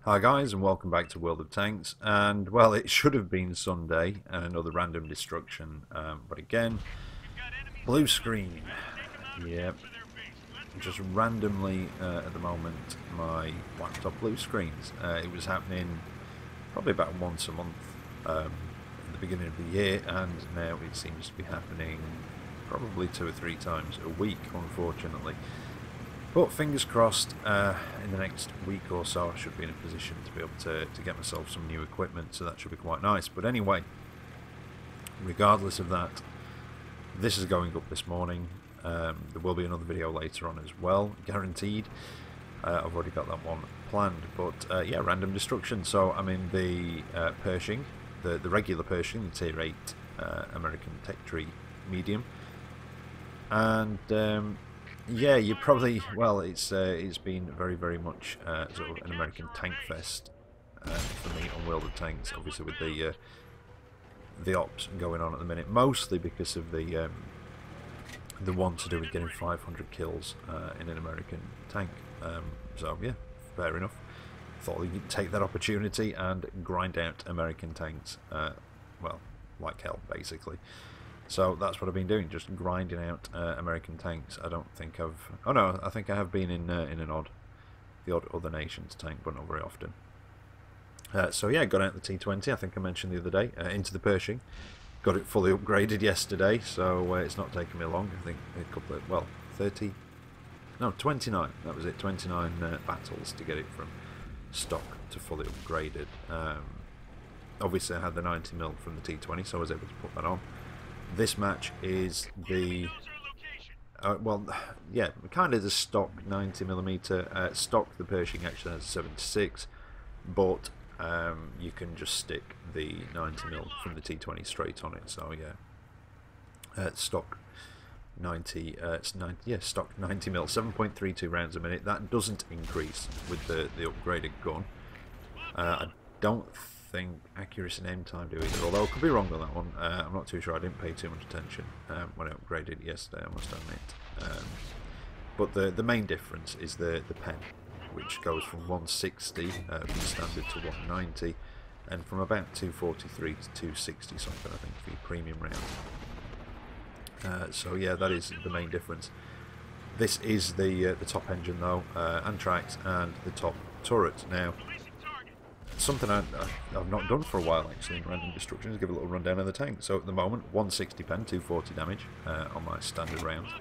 Hi guys, and welcome back to World of Tanks. And well, it should have been Sunday and another random destruction, but again, blue screen. Yep, just randomly at the moment my laptop blue screens. It was happening probably about once a month at the beginning of the year, and now it seems to be happening probably 2 or 3 times a week, unfortunately. But fingers crossed, in the next week or so I should be in a position to be able to get myself some new equipment, so that should be quite nice. But anyway, regardless of that, this is going up this morning. There will be another video later on as well, guaranteed. I've already got that one planned. But yeah, random destruction. So I'm in the Pershing, the regular Pershing, the Tier 8 American Tech Tree Medium. And yeah, you probably, well, it's been very much sort of an American tank fest for me on World of Tanks, obviously with the ops going on at the minute, mostly because of the one to do with getting 500 kills in an American tank. So yeah, fair enough. Thought you'd take that opportunity and grind out American tanks, well, like hell, basically. So that's what I've been doing, just grinding out American tanks. I don't think I've... Oh no, I think I have been in the odd other nation's tank, but not very often. So yeah, got out the T20, I think I mentioned the other day, into the Pershing. Got it fully upgraded yesterday, so it's not taken me long. I think a couple of, well, 30... No, 29, that was it, 29 battles to get it from stock to fully upgraded. Obviously I had the 90mm from the T20, so I was able to put that on. This match is the well, yeah, kind of the stock 90mm. Stock the Pershing actually has a 76, but you can just stick the 90mm from the T20 straight on it. So yeah, stock 90, it's 90, yeah, stock 90mm, 7.32 rounds a minute. That doesn't increase with the upgraded gun. I don't think accuracy and aim time do either, although I could be wrong on that one. I'm not too sure, I didn't pay too much attention when I upgraded it yesterday, I must admit. But the main difference is the pen, which goes from 160 from standard to 190, and from about 243 to 260 something, I think, for your premium round. So yeah, that is the main difference. This is the top engine though, and tracks, and the top turret. Now, something I've not done for a while actually in random destruction is give a little rundown of the tank. So at the moment, 160 pen, 240 damage on my standard rounds,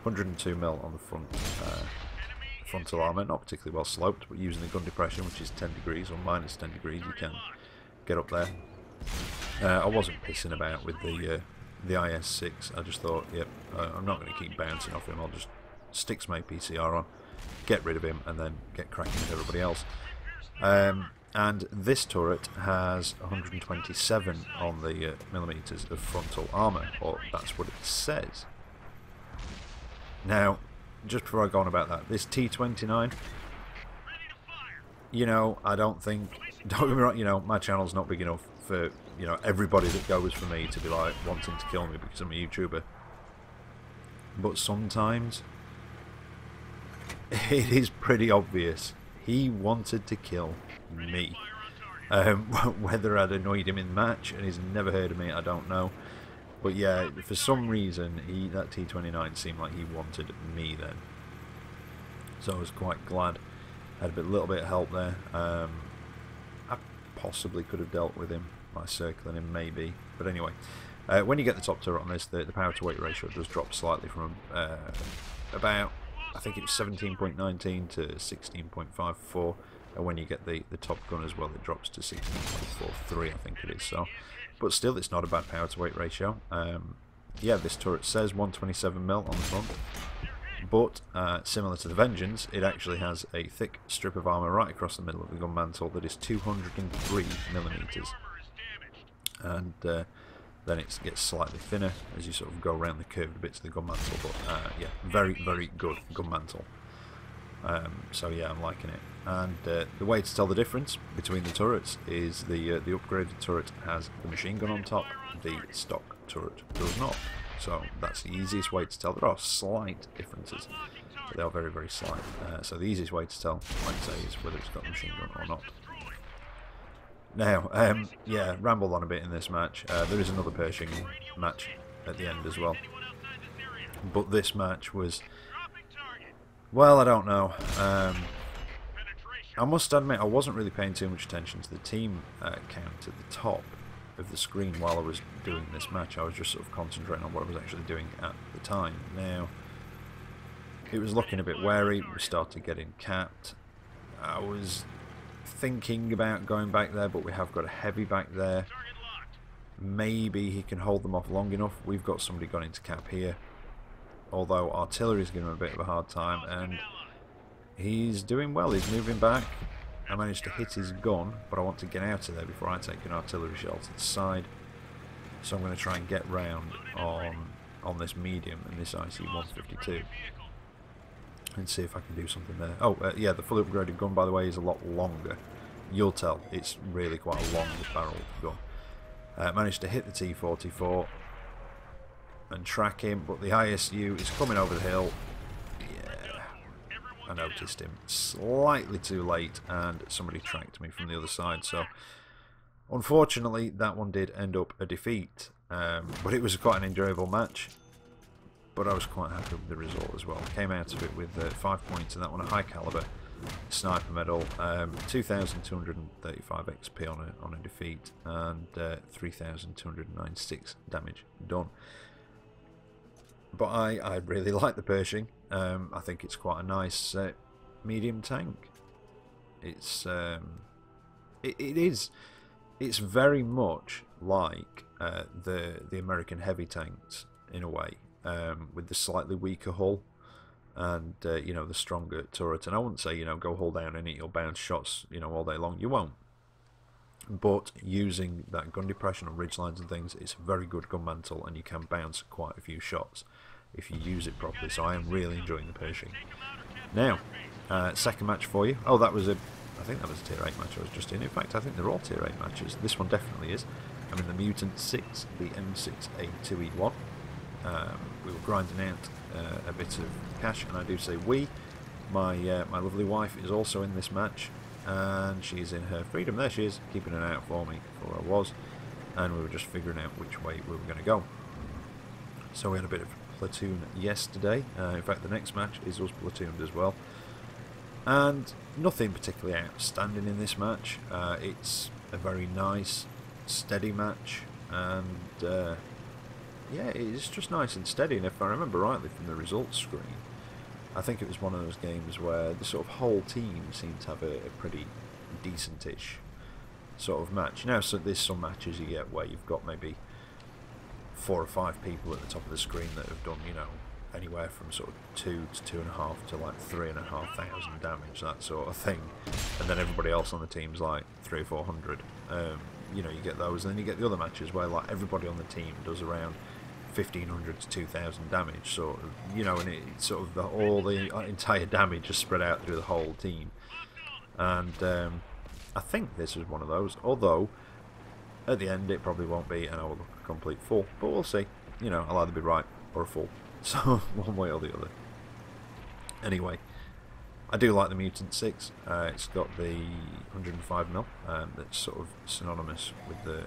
102mm on the front frontal armour, not particularly well sloped, but using the gun depression, which is 10 degrees or minus 10 degrees, you can get up there. I wasn't pissing about with the IS-6. I just thought, yep, I'm not going to keep bouncing off him. I'll just stick some APCR on, get rid of him, and then get cracking with everybody else. And this turret has 127 on the millimeters of frontal armour, or that's what it says. Now, just before I go on about that, this T29, you know, I don't think, don't get me wrong, you know, my channel's not big enough for, you know, everybody that goes for me to be like wanting to kill me because I'm a YouTuber. But sometimes it is pretty obvious he wanted to kill me. Whether I'd annoyed him in the match and he's never heard of me, I don't know. But yeah, for some reason, that T29 seemed like he wanted me then. So I was quite glad. I had a little bit of help there. I possibly could have dealt with him by circling him, maybe. But anyway, when you get the top turret on this, the power to weight ratio does drop slightly from about, I think it was 17.19 to 16.54, and when you get the top gun as well, it drops to 16.43, I think it is. So, but still, it's not a bad power to weight ratio. Yeah, this turret says 127mm on the front, but similar to the Vengeance, it actually has a thick strip of armour right across the middle of the gun mantle that is 203mm, and then it gets slightly thinner as you sort of go around the curved bits of the gun mantle. But yeah, very good gun mantle. So yeah, I'm liking it. And the way to tell the difference between the turrets is the upgraded turret has the machine gun on top, the stock turret does not. So that's the easiest way to tell. There are slight differences. but they are very, very slight. So the easiest way to tell, like I say, is whether it's got a machine gun or not. Now, yeah, rambled on a bit in this match. There is another Pershing match at the end as well. But this match was, well, I don't know. I must admit, I wasn't really paying too much attention to the team count at the top of the screen while I was doing this match. I was just sort of concentrating on what I was actually doing at the time. Now, it was looking a bit wary. We started getting capped. I was thinking about going back there, but we have got a heavy back there. Maybe he can hold them off long enough. We've got somebody gone into cap here, although artillery is giving him a bit of a hard time, and he's doing well. He's moving back. I managed to hit his gun, but I want to get out of there before I take an artillery shell to the side. So I'm going to try and get round on this medium and this IC-152 and see if I can do something there. Oh, yeah, the fully upgraded gun, by the way, is a lot longer. You'll tell, it's really quite a long barrel gun. Managed to hit the T-44 and track him, but the ISU is coming over the hill. Yeah, I noticed him slightly too late, and somebody tracked me from the other side. So, unfortunately, that one did end up a defeat. But it was quite an enjoyable match. But I was quite happy with the result as well. Came out of it with 5 points, and that one a high caliber sniper medal, 2,235 XP on a defeat, and 3,296 damage done. But I really like the Pershing. I think it's quite a nice medium tank. It's it's very much like the American heavy tanks in a way, with the slightly weaker hull and you know, the stronger turret. And I wouldn't say, you know, go hull down and eat your bounce shots, you know, all day long. You won't. But using that gun depression on ridgelines and things, it's a very good gun mantle, and you can bounce quite a few shots if you use it properly. So I am really enjoying the Pershing. Now, second match for you. Oh, that was I think that was a tier 8 match I was just in. In fact, I think they're all tier 8 matches. This one definitely is. I'm in the Mutant 6, the M6A2E1. We were grinding out a bit of cash, and I do say we. My lovely wife is also in this match, and she's in her freedom. There she is, keeping an eye out for me, for where I was, and we were just figuring out which way we were going to go. So we had a bit of platoon yesterday. In fact, the next match is us platooned as well, and nothing particularly outstanding in this match. It's a very nice, steady match, and yeah, it's just nice and steady. And if I remember rightly from the results screen, I think it was one of those games where the sort of whole team seemed to have a pretty decentish sort of match. Now, so there's some matches you get where you've got maybe 4 or 5 people at the top of the screen that have done, you know, anywhere from sort of 2 to 2.5 to like 3,500 damage, that sort of thing. And then everybody else on the team's like 300 or 400. You know, you get those, and then you get the other matches where like everybody on the team does around 1,500 to 2,000 damage, sort of, you know, and it's sort of all the entire damage is spread out through the whole team. And I think this is one of those, although at the end it probably won't be, and I will look a complete fool, but we'll see. You know, I'll either be right or a fool, so one way or the other. Anyway, I do like the Mutant 6. It's got the 105mm, that's sort of synonymous with the,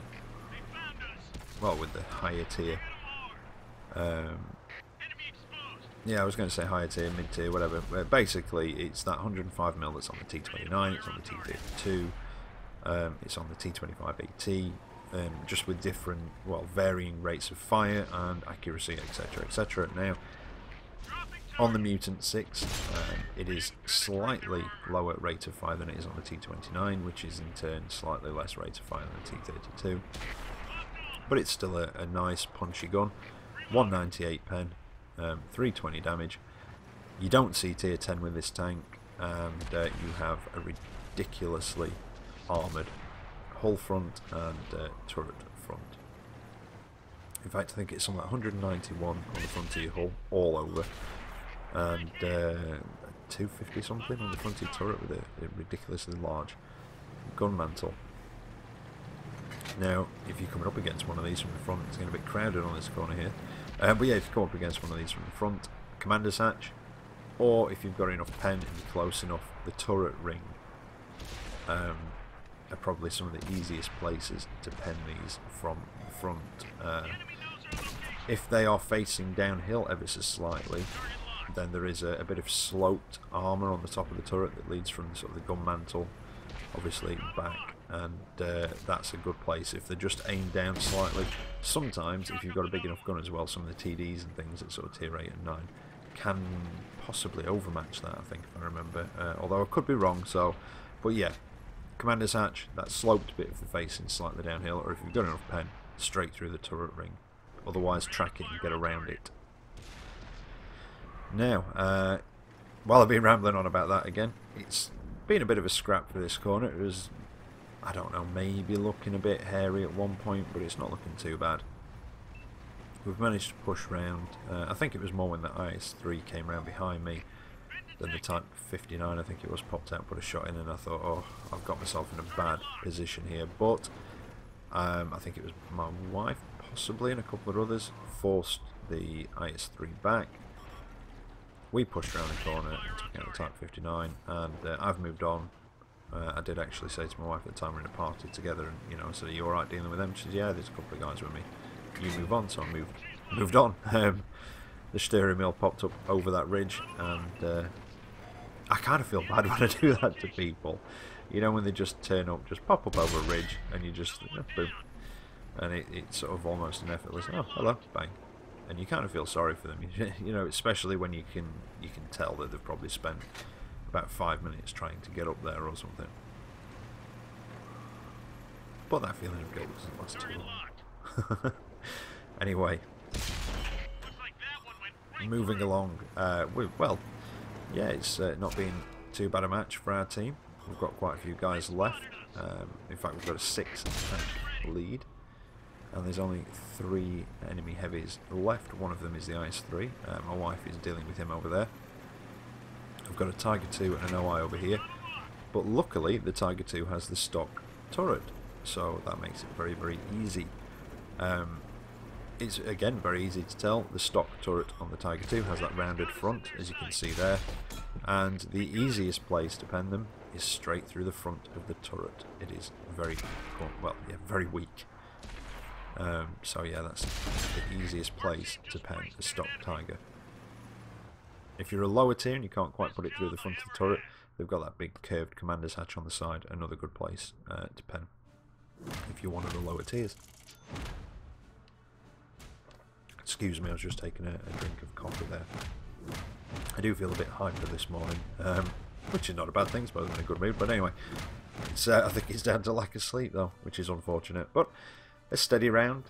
well, with the higher tier. Yeah, I was going to say higher tier, mid tier, whatever. Basically, it's that 105mm that's on the T29, it's on the T32, it's on the T25AT, just with different, well, varying rates of fire and accuracy, etc., etc. Now, on the Mutant 6, it is slightly lower rate of fire than it is on the T29, which is in turn slightly less rate of fire than the T32. But it's still a nice punchy gun. 198 pen, 320 damage. You don't see tier 10 with this tank, and you have a ridiculously armoured hull front and turret front. In fact, I think it's something like 191 on the front of your hull, all over, and 250 something on the front of your turret with a ridiculously large gun mantle. Now, if you're coming up against one of these from the front, it's going to be crowded on this corner here. But yeah, if you come up against one of these from the front, commander's hatch, or if you've got enough pen and you're close enough, the turret ring are probably some of the easiest places to pen these from the front. If they are facing downhill ever so slightly, then there is a bit of sloped armour on the top of the turret that leads from sort of the gun mantle, obviously, back, and that's a good place. If they're just aimed down slightly, sometimes if you've got a big enough gun as well, some of the TDs and things at sort of tier 8 and 9 can possibly overmatch that, I think, if I remember, although I could be wrong. So, but yeah, commander's hatch, that sloped bit if they're facing slightly downhill, or if you've got enough pen, straight through the turret ring. Otherwise, track it and get around it. Now, while I've been rambling on about that again, it's been a bit of a scrap for this corner. It was, I don't know, maybe looking a bit hairy at one point, but it's not looking too bad. We've managed to push round. I think it was more when the IS-3 came round behind me than the Type 59, I think it was, popped out, put a shot in, and I thought, oh, I've got myself in a bad position here. But I think it was my wife, possibly, and a couple of others, forced the IS-3 back. We pushed around the corner and took out the Type 59, and I've moved on. I did actually say to my wife at the time we're in a party together, and you know, I said, "Are you alright dealing with them?" She said, "Yeah, there's a couple of guys with me. You move on." So I moved on. The steering wheel popped up over that ridge, and I kind of feel bad when I do that to people. You know, when they just turn up, just pop up over a ridge, and you just, boom. And it's sort of almost an effortless, oh, hello, bang. And you kind of feel sorry for them, you know, especially when you can tell that they've probably spent about 5 minutes trying to get up there or something. But that feeling of guilt doesn't last too long. Anyway, moving along. Well, yeah, it's not been too bad a match for our team. We've got quite a few guys left. In fact, we've got a 6 tank lead. And there's only 3 enemy heavies left. One of them is the IS-3. My wife is dealing with him over there. I've got a Tiger 2 and an OI over here. But luckily, the Tiger 2 has the stock turret. So that makes it very, very easy. It's, again, very easy to tell. The stock turret on the Tiger 2 has that rounded front, as you can see there. And the easiest place to pen them is straight through the front of the turret. It is very, well, yeah, very weak. So yeah, that's the easiest place to pen a stock Tiger. If you're a lower tier and you can't quite put it through the front of the turret, they've got that big curved commander's hatch on the side, another good place to pen if you're one of the lower tiers. Excuse me, I was just taking a drink of coffee there. I do feel a bit hyper this morning, which is not a bad thing, suppose I'm in a good mood, but anyway, it's, I think it's down to lack of sleep though, which is unfortunate. But a steady round.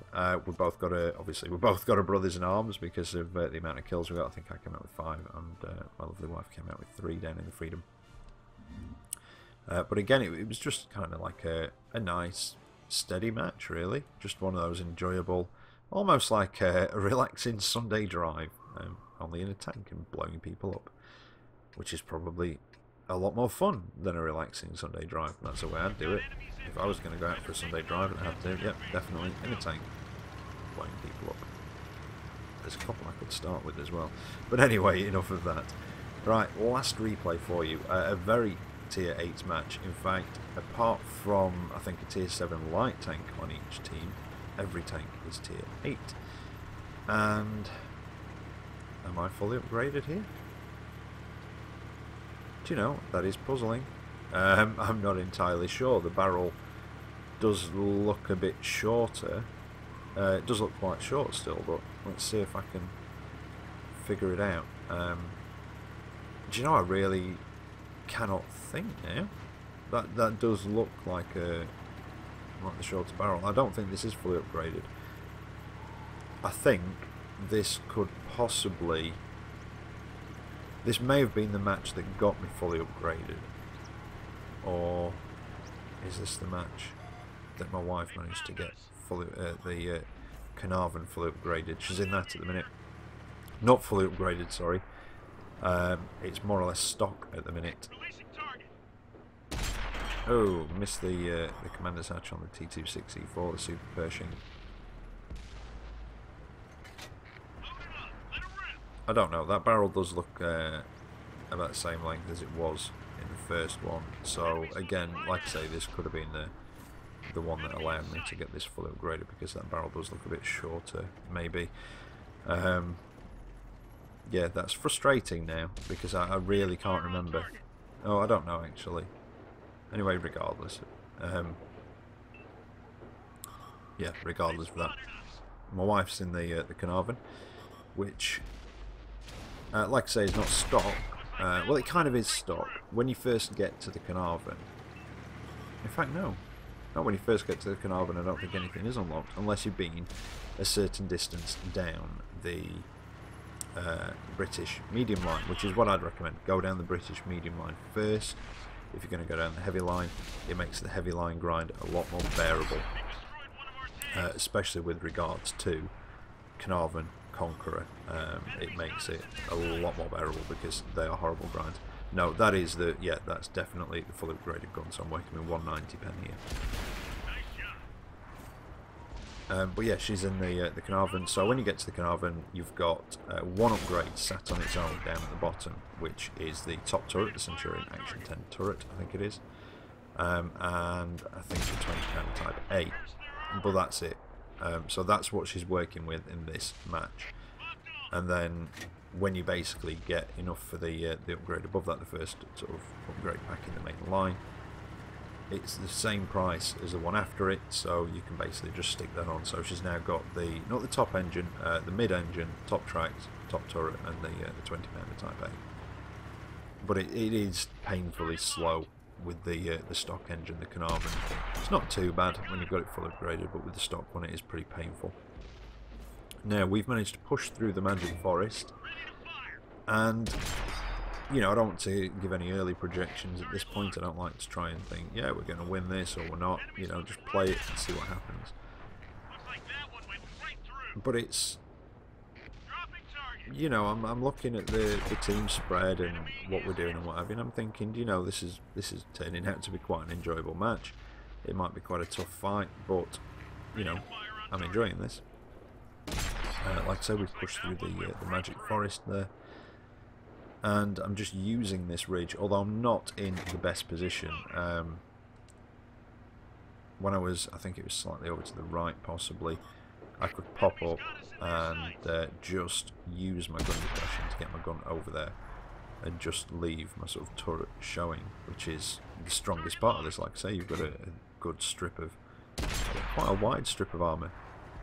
We've both got a brothers in arms because of the amount of kills we got. I think I came out with 5, and my lovely wife came out with 3 down in the Freedom. But again, it was just kind of like a nice, steady match, really. Just one of those enjoyable, almost like a relaxing Sunday drive, only in a tank and blowing people up, which is probably a lot more fun than a relaxing Sunday drive. That's the way I'd do it. If I was going to go out for a Sunday drive and I had to, yep, definitely in a tank, blowing people up. There's a couple I could start with as well. But anyway, enough of that. Right, last replay for you. A very tier 8 match. In fact, apart from, I think, a tier 7 light tank on each team, every tank is tier 8. And am I fully upgraded here? Do you know, that is puzzling. I'm not entirely sure. The barrel does look a bit shorter. It does look quite short still, but let's see if I can figure it out. Do you know, I really cannot think now. That does look like the shorter barrel. I don't think this is fully upgraded. I think this could possibly... This may have been the match that got me fully upgraded. Or is this the match that my wife managed to get fully, the Caernarvon fully upgraded? She's in that at the minute. Not fully upgraded, sorry. It's more or less stock at the minute. Oh, missed the commander's hatch on the T26E4, the Super Pershing. I don't know, that barrel does look about the same length as it was in the first one. So again, like I say, this could have been the one that allowed me to get this fully upgraded, because that barrel does look a bit shorter, maybe. Yeah, that's frustrating now, because I really can't remember. Oh, I don't know actually. Anyway, regardless. Yeah, regardless of that. My wife's in the Caernarvon, which, like I say, is not stock. Well, it kind of is stock when you first get to the Caernarvon. In fact, no. Not when you first get to the Caernarvon, I don't think anything is unlocked, unless you've been a certain distance down the British medium line, which is what I'd recommend. Go down the British medium line first. If you're going to go down the heavy line, it makes the heavy line grind a lot more bearable, especially with regards to Caernarvon Conqueror. It makes it a lot more bearable, because they are horrible grinds. No, that is the, yeah, that's definitely the fully upgraded gun, so I'm working with 190 pen here. But yeah, she's in the Caernarvon. So when you get to the Caernarvon, you've got one upgrade sat on its own down at the bottom, which is the top turret, the Centurion Action 10 turret, I think it is. And I think it's a 20 pounder type A. But that's it. So that's what she's working with in this match. And then when you basically get enough for the upgrade above that, the first sort of upgrade back in the main line, it's the same price as the one after it, so you can basically just stick that on. So she's now got the, not the top engine, the mid engine, top tracks, top turret, and the 20 pounder type A. But it is painfully slow with the stock engine, the Caernarvon. It's not too bad when you've got it full upgraded, but with the stock one it is pretty painful. Now we've managed to push through the Magic Forest, and you know, I don't want to give any early projections at this point. I don't like to try and think, yeah, we're going to win this or we're not. You know, just play it and see what happens. But it's, you know, I'm looking at the team spread and what we're doing and what have you, and I'm thinking, you know, this is turning out to be quite an enjoyable match. It might be quite a tough fight, but you know, I'm enjoying this. Like I said, we've pushed through the Magic Forest there. And I'm just using this ridge, although I'm not in the best position. When I was, I think it was slightly over to the right possibly, I could pop up and just use my gun depression to get my gun over there and just leave my sort of turret showing, which is the strongest part of this. Like I say, you've got a good strip of, quite a wide strip of armour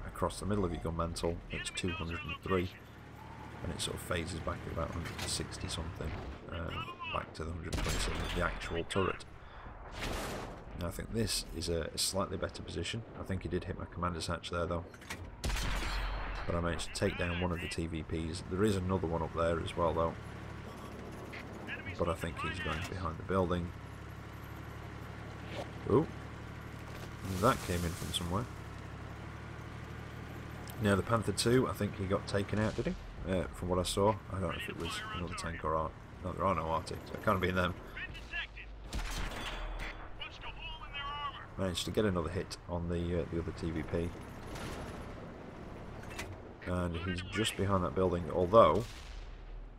across the middle of your gun mantle. It's 203. And it sort of phases back at about 160 something, back to the 127 of the actual turret. Now I think this is a slightly better position. I think he did hit my commander's hatch there though. But I managed to take down one of the TVPs. There is another one up there as well though. But I think he's going behind the building. Oh, that came in from somewhere. Now the Panther 2, I think he got taken out, did he? From what I saw. I don't know if it was another tank or art. No, there are no Arctics, so it can't be them. Managed to get another hit on the other TVP. And he's just behind that building, although,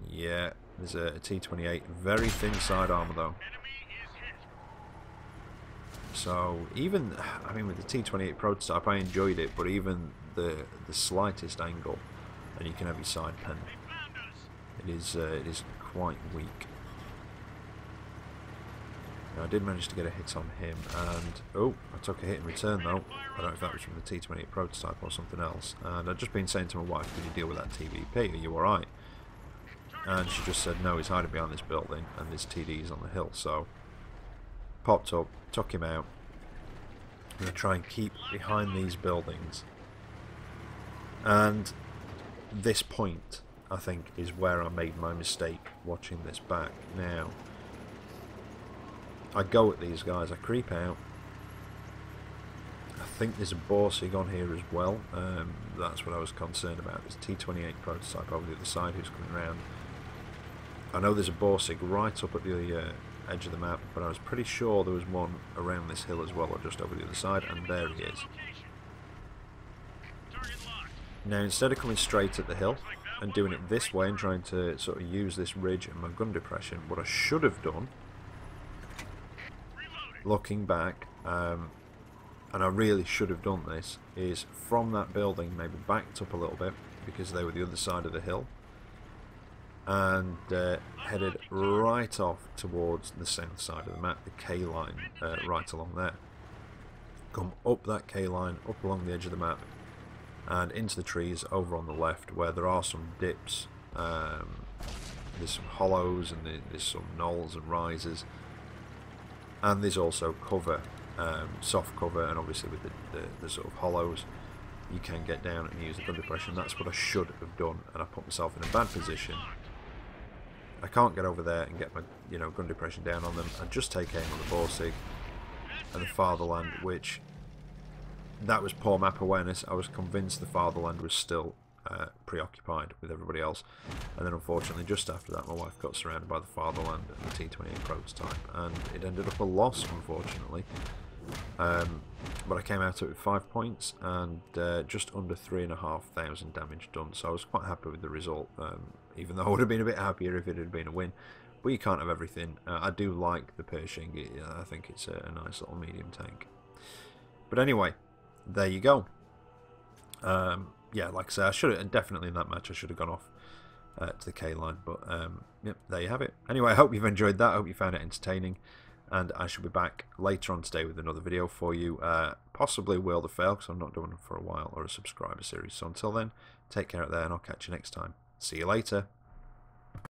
yeah, there's a T-28, very thin side armour though. So even, I mean, with the T-28 prototype I enjoyed it, but even the slightest angle, and you can have your side pen, it is quite weak. Now, I did manage to get a hit on him, and oh, I took a hit in return though. I don't know if that was from the T-28 prototype or something else. And I'd just been saying to my wife, "Can you deal with that TVP? Are you alright?" And she just said, "No, he's hiding behind this building, and this TD is on the hill." So popped up, took him out. I'm going to try and keep behind these buildings. And this point, I think, is where I made my mistake watching this back. Now, I go at these guys, I creep out. I think there's a Borsig on here as well. That's what I was concerned about. There's a T-28 prototype over the other side who's coming around. I know there's a Borsig right up at the edge of the map, but I was pretty sure there was one around this hill as well, or just over the other side, and there he is. Now, instead of coming straight at the hill, and doing it this way and trying to sort of use this ridge and my gun depression, what I should have done, looking back, and I really should have done this, is from that building maybe backed up a little bit because they were the other side of the hill, and headed right off towards the south side of the map, the K line, right along there. Come up that K line, up along the edge of the map, and into the trees over on the left where there are some dips. There's some hollows and there's some knolls and rises, and there's also cover, soft cover, and obviously with the sort of hollows you can get down and use the gun depression. That's what I should have done, and I put myself in a bad position. I can't get over there and get my gun depression down on them. I just take aim on the Borsig and the Fatherland, which that was poor map awareness. I was convinced the Fatherland was still preoccupied with everybody else, and then unfortunately just after that my wife got surrounded by the Fatherland and the T-28 prototype, and it ended up a loss, unfortunately. But I came out of it with 5 points and just under 3,500 damage done, so I was quite happy with the result, even though I would have been a bit happier if it had been a win. But you can't have everything. I do like the Pershing. I think it's a nice little medium tank. But anyway, there you go. Yeah, like I say, I should have, definitely in that match I should have gone off to the K line, but yep, there you have it. Anyway, I hope you've enjoyed that. I hope you found it entertaining, and I shall be back later on today with another video for you, possibly a World of Fail, because I'm not doing it for a while, or a subscriber series. So until then, take care out there, and I'll catch you next time. See you later.